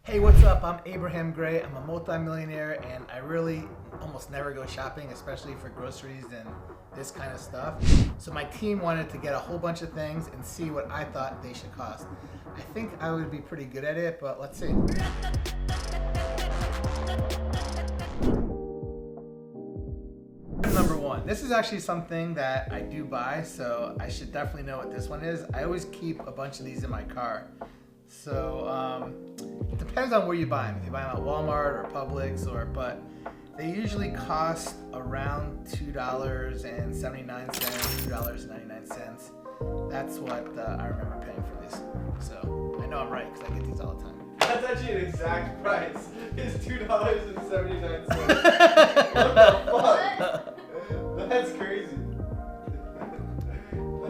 Hey, what's up? I'm Abraham Gray. I'm a multi-millionaire and I really almost never go shopping, especially for groceries and this kind of stuff. So my team wanted to get a whole bunch of things and see what I thought they should cost. I think I would be pretty good at it, but let's see. Number one, this is actually something that I do buy, so I should definitely know what this one is. I always keep a bunch of these in my car. So it depends on where you buy them. If you buy them at Walmart or Publix, but they usually cost around $2.79, $2.99. That's what I remember paying for these. So I know I'm right because I get these all the time. That's actually an exact price. It's $2.79. What the fuck? That's crazy.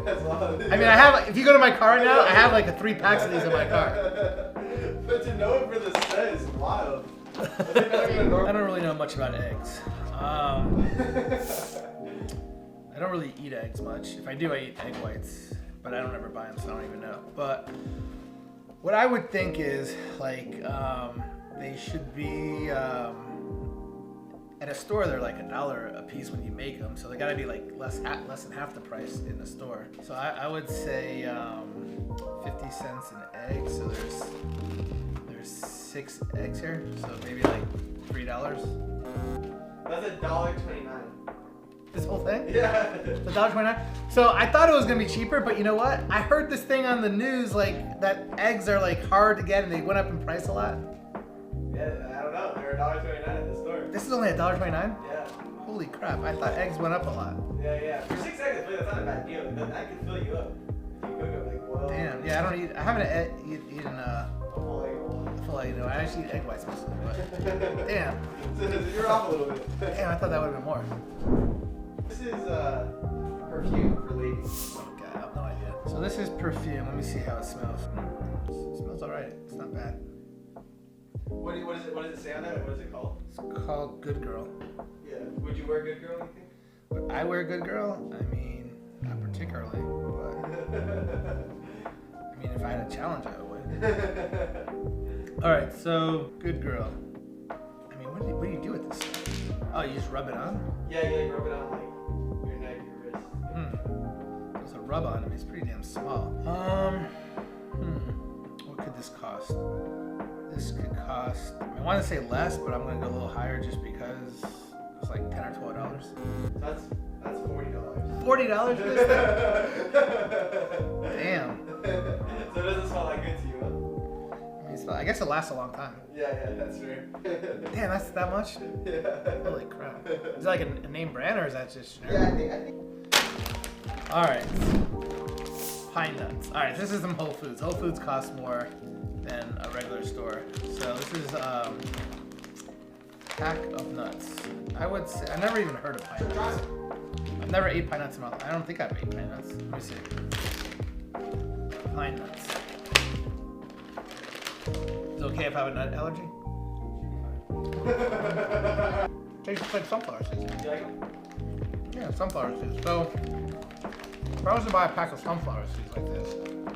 That's a lot of I mean, I have, if you go to my car now, I have like 3 packs of these in my car. But to know it for the set is wild. I don't really know much about eggs. I don't really eat eggs much. If I do, I eat egg whites, but I don't ever buy them, so I don't even know. But what I would think is like they should be at a store. They're like $1 a piece when you make them, so they gotta be like less than half the price in the store. So I would say 50 cents an egg. So there's 6 eggs here, so maybe like $3. That's $1.29. This whole thing? Yeah. It's $1.29. So I thought it was gonna be cheaper, but you know what? I heard this thing on the news like that eggs are like hard to get and they went up in price a lot. Yeah, I don't know. They're $1.29 at the store. This is only $1.29? Yeah. Holy crap! I thought eggs went up a lot. Yeah. For 6 eggs, that's not a bad deal. I can fill you up. If you cook up like boiled. Damn. Yeah, I haven't eaten a full egg. I actually eat egg whites mostly, but damn. So you're off a little bit. Damn, I thought that would have been more. This is perfume for ladies. Oh god, I have no idea. So this is perfume. Let me see how it smells. It smells alright. It's not bad. What does it say on that? What is it called? It's called Good Girl. Yeah. Would you wear Good Girl, you think? Would I wear Good Girl? I mean, not particularly, but I mean, if I had a challenge, I would. All right, so Good Girl. I mean, what do you do with this stuff? Oh, you just rub it on? Yeah, you rub it on like your neck, your wrist. It's a rub on. I mean, it's pretty damn small. What could this cost? This could cost, I want to say less, but I'm going to go a little higher just because it's like $10 or $12. That's $40. $40 for this thing? Damn. So it doesn't smell that good to you, huh? I guess it lasts a long time. Yeah, that's fair. Damn, that's that much? Yeah. Holy crap. Is it like a name brand or is that just generic? Yeah, I think. Alright. Pine nuts. Alright, this is some Whole Foods. Whole Foods costs more than a regular store. So this is pack of nuts. I would say, I've never even heard of pine nuts. I've never ate pine nuts in my life. I don't think I've ate pine nuts. Let me see. Pine nuts. Is it okay if I have a nut allergy? Tastes like sunflower seeds. You like them? Yeah, sunflower seeds. So, if I was to buy a pack of sunflower seeds like this, it'd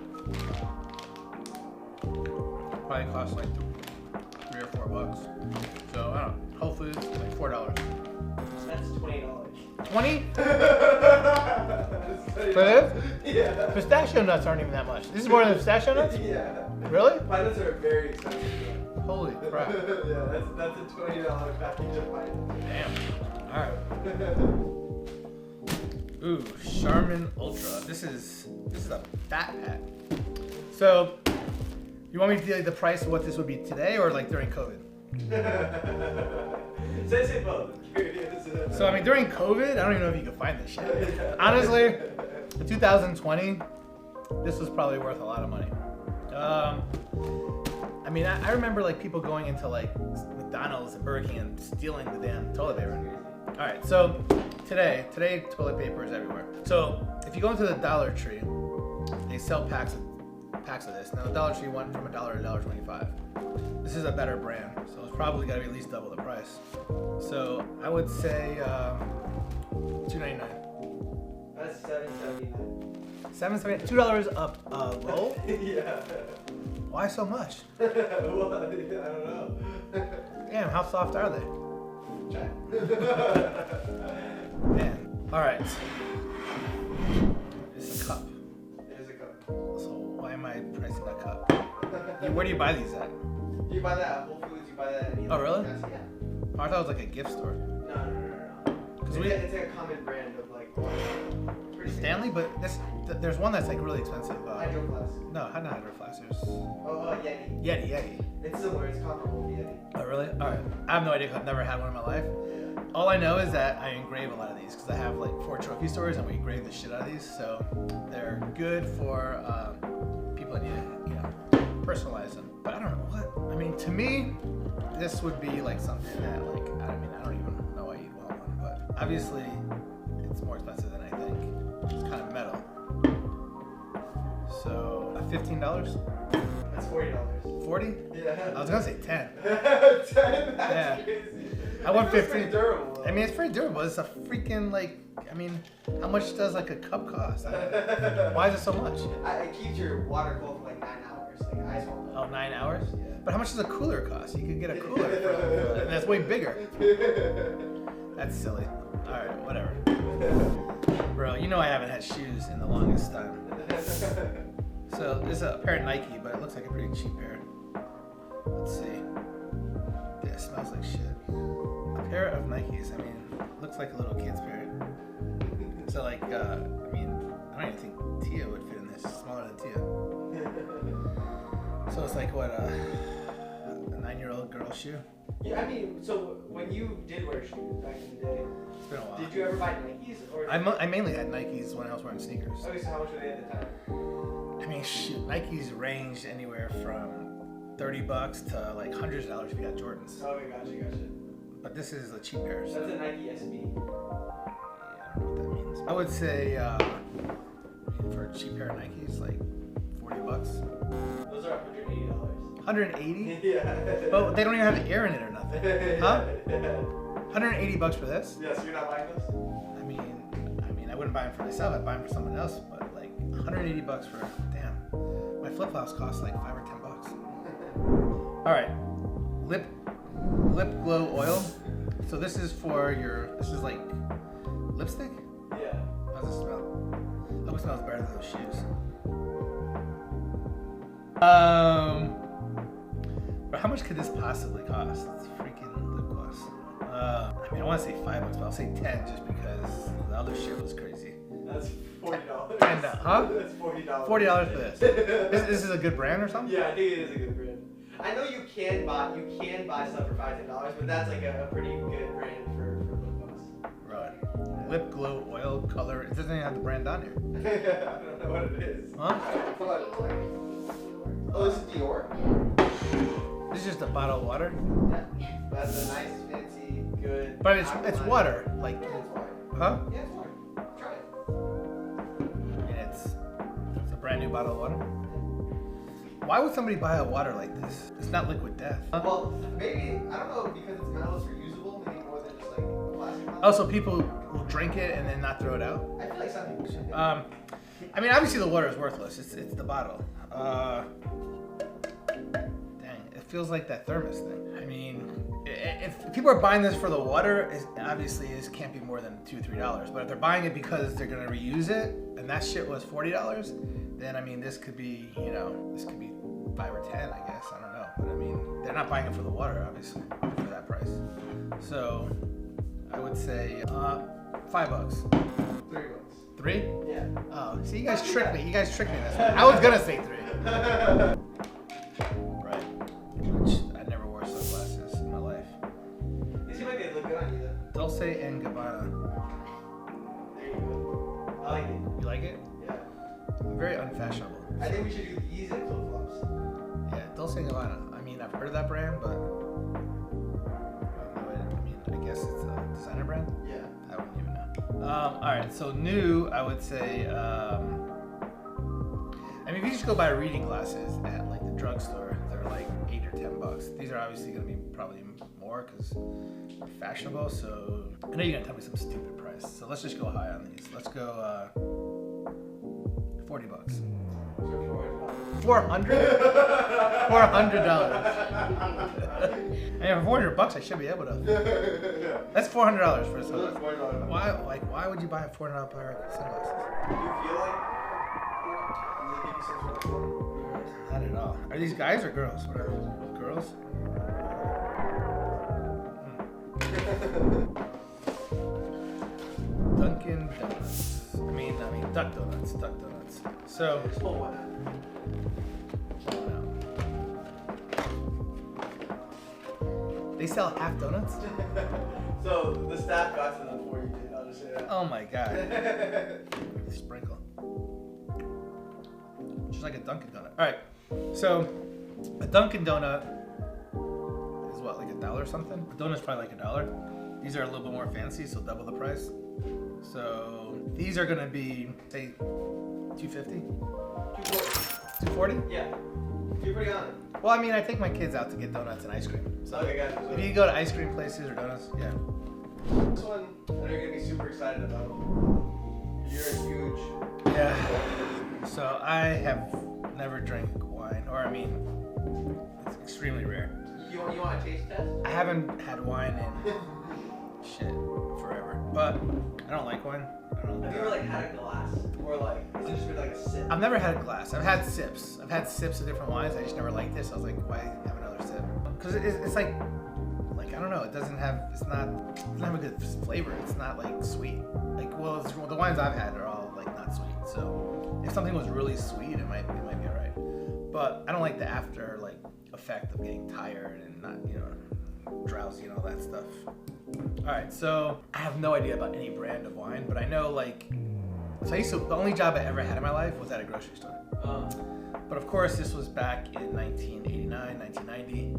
probably cost like $3 or $4. So, I don't know. Whole Foods, like $4. That's $20. 20? For this? Yeah. Pistachio nuts aren't even that much. This is more than pistachio nuts? Yeah. Really? Pine nuts are very expensive. Holy crap. Yeah, that's a $20 package of pine nuts. Damn. Alright. Ooh, Charmin Ultra. This is a fat pack. So, you want me to tell you the price of what this would be today or like during COVID? Say both. So, I mean, during COVID, I don't even know if you can find this shit. Honestly, in 2020, this was probably worth a lot of money. I mean, I remember like people going into like McDonald's and Burger King and stealing the damn toilet paper. All right, so today toilet paper is everywhere. So if you go into the Dollar Tree, they sell packs of this. Now the Dollar Tree went from $1 to $1.25. This is a better brand, so it's probably got to be at least double the price. So I would say $2.99. That's $7.79. $2 a roll? Yeah. Why so much? Well, I don't how soft are they? Check. Man. All right. It's a cup. It is a cup. So why am I pricing a cup? Where do you buy these at? You buy that at Whole Foods, you buy that at Oh, really? Yeah. Oh, I thought it was like a gift store. No. It's like a common brand of like Stanley, but there's one that's like really expensive. Hydro Flask. No, not Hydro Flask. There's Yeti. Yeti. It's similar. It's comparable to Yeti. Oh, really? All right. I have no idea 'cause I've never had one in my life. Yeah. All I know is that I engrave a lot of these because I have like 4 trophy stores and we engrave the shit out of these. So they're good for people that need to, personalize them. But I don't know what. I mean, to me, this would be like something that like, I don't even know why you'd want one. But obviously, it's more expensive than I think. It's kind of metal. So $15? That's $40. 40? Yeah. I was gonna say 10. 10? That's Yeah. crazy. I want 15. Pretty durable. I mean, it's pretty durable. It's a freaking how much does like a cup cost? Why is it so much? It keeps your water cold for like 9 hours. Like ice water. Oh, 9 hours? Yeah. But how much does a cooler cost? You could get a cooler and that's way bigger. That's silly. All right, whatever. Bro, you know I haven't had shoes in the longest time. So this is a pair of Nike, but it looks like a pretty cheap pair. Let's see. Yeah, it smells like shit. A pair of Nikes. I mean, looks like a little kid's pair. So like, I don't even think Tia would fit in this. It's smaller than Tia. So it's like what, a 9-year-old girl's shoe? Yeah, I mean, so when you did wear shoes back in the day, It's been a while. did you ever buy Nikes or? I mainly had Nikes when I was wearing sneakers. Okay, so how much were they at the time? I mean, shoot, Nikes ranged anywhere from $30 to like hundreds of dollars if you got Jordans. Okay, gotcha. But this is a cheap pair. So. That's a Nike SB. Yeah, I don't know what that means. I would say for a cheap pair of Nikes, like $40. Those are $180. 180? Yeah. But they don't even have air in it or nothing. Huh? Yeah. $180 for this? Yeah, so you're not buying those? I mean, I wouldn't buy them for myself. I'd buy them for someone else. But like $180 for damn. My flip flops cost like $5 or $10. All right, lip glow oil. So this is for this is like lipstick? Yeah. How does it smell? I hope it smells better than those shoes. But how much could this possibly cost? It's freaking lip gloss. I want to say $5, but I'll say 10 just because the other shit was crazy. That's $40. Huh? That's $40. $40 for this. This is a good brand or something? Yeah, I think it is a good brand. I know you can buy stuff for $5-10, but that's like a pretty good brand for lip gloss. Right. Lip glow oil color. It doesn't even have the brand on here. I don't know what it is. Huh? Oh, this is Dior? This is just a bottle of water. That's a nice, fancy, good. But it's water. Like, Yeah, it's water. huh? Yeah, it's water. Try it. And it's a brand new bottle of water. Why would somebody buy a water like this? It's not liquid death. Well, maybe, I don't know, because it's metal, it's reusable, maybe more than just like a plastic bottle. Also, people will drink it and then not throw it out. I feel like some people should. I mean, obviously the water is worthless. It's the bottle. Dang, it feels like that thermos thing. I mean, if people are buying this for the water, obviously this can't be more than $2 or $3. But if they're buying it because they're gonna reuse it, and that shit was $40, then I mean, this could be, this could be 5 or 10, I guess. I don't know, but I mean, they're not buying it for the water, obviously, for that price. So, I would say $5. $3. 3? Yeah. Oh, see, you guys tricked me. This one. I was gonna say 3. Right. Which I never wore sunglasses in my life. You seem like they look good on you though. Dolce & Gabbana. There you go. I like it. You like it? Yeah. Very unfashionable. I think we should do these and flip flops. Yeah, Dolce & Gabbana. I mean, I've heard of that brand, but I guess it's a designer brand. Yeah. I wouldn't even know. All right, so new, I would say. If you just go buy reading glasses at like the drugstore, they're like $8 or $10. These are obviously gonna be probably more because they're fashionable. So I know you're gonna tell me some stupid price. So let's just go high on these. Let's go $40. $400? $400. And for $400, I should be able to. Yeah. That's $400 for a Those are sunglasses. $400. Why would you buy a $400 pair of sunglasses? Do you feel like? Does it give you some sort of Not at all. Are these guys or girls? Whatever. Girls? Dunkin' Donuts. I mean, Duck Donuts. Duck Donuts. So. Just pull one out. They sell half donuts? So the staff got to them before you did. I'll just say that. Oh my god. Sprinkle. Just like a Dunkin' Donut. Alright. So a Dunkin' Donut is what, like $1 or something? A donut's probably like $1. These are a little bit more fancy, so double the price. So these are gonna be, say, $2.50? $2.40? Yeah. You're pretty on it. Well, I mean, I take my kids out to get donuts and ice cream. So Okay, gotcha. if you go to ice cream places or donuts, yeah. This one, I know you're gonna be super excited about. You're a huge. Yeah. So I have never drank wine, or I mean, it's extremely rare. You want a taste test? I haven't had wine in shit forever, but I don't like wine. I don't. Have you ever like had a glass, or like has it just been like a sip? I've never had a glass. I've had sips. I've had sips of different wines. I just never liked this. I was like, why have another sip? Because it's like I don't know. It doesn't have. It doesn't have a good flavor. It's not like sweet. Like the wines I've had are all like not sweet. So if something was really sweet, it might be alright. But I don't like the after effect of getting tired and not drowsy and all that stuff. All right, so I have no idea about any brand of wine, but I know so the only job I ever had in my life was at a grocery store. But of course, this was back in 1989, 1990.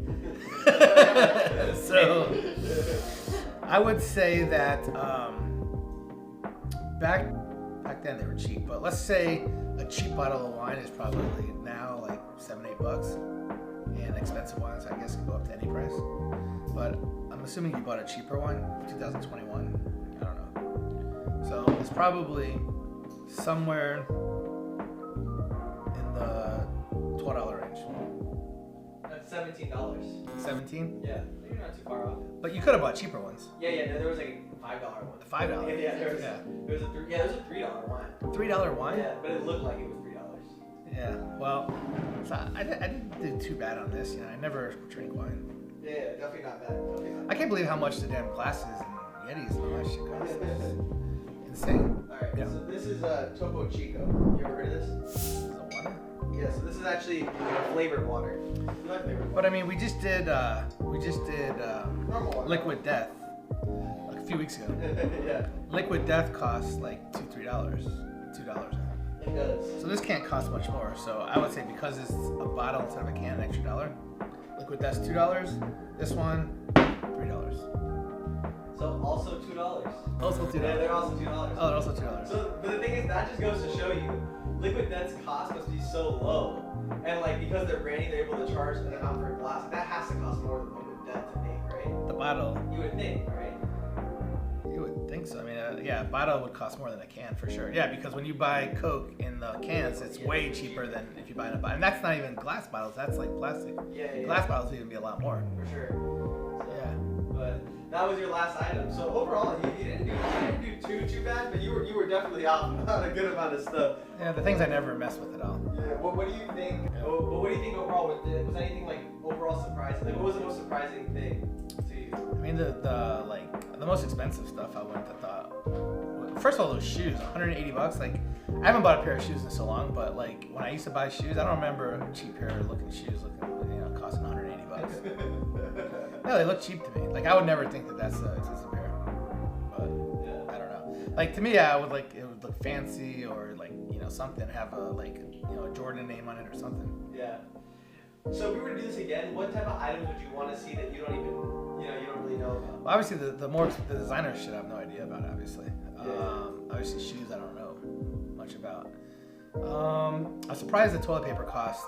So I would say that back then they were cheap, but let's say a cheap bottle of wine is probably now like $7-8, and expensive wines I guess can go up to any price. But I'm assuming you bought a cheaper one, 2021. I don't know. So it's probably somewhere in the $12 range. That's $17. 17? Yeah, you're not too far off. But you could have bought cheaper ones. Yeah. No, there was like a $5 one. The $5. Yeah, there was a $3 wine. $3 wine? Yeah, but it looked like it was $3. Yeah. Well, so I didn't do too bad on this. I never drink wine. Yeah, definitely not bad. I can't believe how much the damn glasses and Yetis and all that shit cost. It's insane. Alright, Yeah. so this is Topo Chico. You ever heard of this? Is it water? Yeah, so this is actually flavored water. You like flavored water? But I mean, we just did Normal water. Liquid Death like a few weeks ago. Yeah, Liquid Death costs like $2-3, $2. it does. So this can't cost much more. So I would say because it's a bottle instead of a can, an extra $1. Liquid Death's $2. This one, $3. So also $2. Also $2. Yeah, they're also $2. Oh, they're also $2. So, but the thing is, that just goes to show you, Liquid Death's cost must be so low, and because they're branding, they're able to charge an amount for a glass. That has to cost more than Liquid Death to make, right? The bottle. You would think, right? You would think so. I mean, a bottle would cost more than a can for sure. Yeah, because when you buy Coke in the cans, it's way cheaper than if you buy in a bottle. And that's not even glass bottles. That's like plastic. Yeah. Glass bottles would even be a lot more. For sure. Yeah. But that was your last item. So overall, you didn't do too bad, but you were definitely off on a good amount of stuff. Yeah, the things I never mess with at all. Yeah. What do you think? Yeah. But what do you think overall? Was anything overall surprising? What was the most surprising thing to you? I mean, the most expensive stuff I wouldn't have thought. First of all, those shoes, $180. I haven't bought a pair of shoes in so long, but when I used to buy shoes, I don't remember a cheap pair of looking shoes costing $180. No, they look cheap to me. I would never think that that's an expensive pair. But yeah. I don't know. To me, I would it would look fancy or something, have a a Jordan name on it or something. Yeah. So if we were to do this again, what type of items would you want to see that you don't even you don't really know about? Well, obviously the designer shit I have no idea about. Obviously, obviously shoes I don't know much about. I'm surprised the toilet paper cost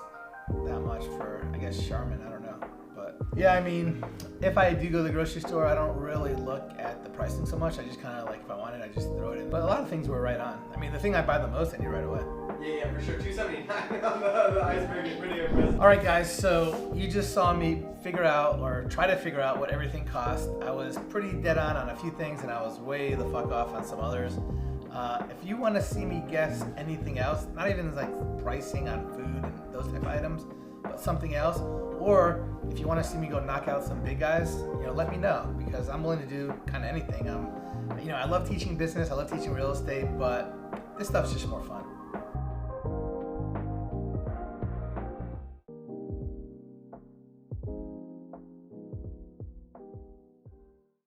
that much for I guess Charmin. I don't know, But yeah, I mean, if I do go to the grocery store, I don't really look at the pricing so much. I just kind of like, if I want it, I just throw it in. But a lot of things were right on. I mean, the thing I buy the most, I need right away. Yeah, for sure. $2.79 on the iceberg is pretty impressive. All right, guys, so you just saw me figure out, or try to figure out what everything cost. I was pretty dead on a few things, and I was way the fuck off on some others. If you want to see me guess anything else, not even like pricing on food and those type of items, but something else, or if you want to see me go knock out some big guys, let me know, because I'm willing to do kind of anything. I love teaching business, I love teaching real estate, but this stuff's just more fun.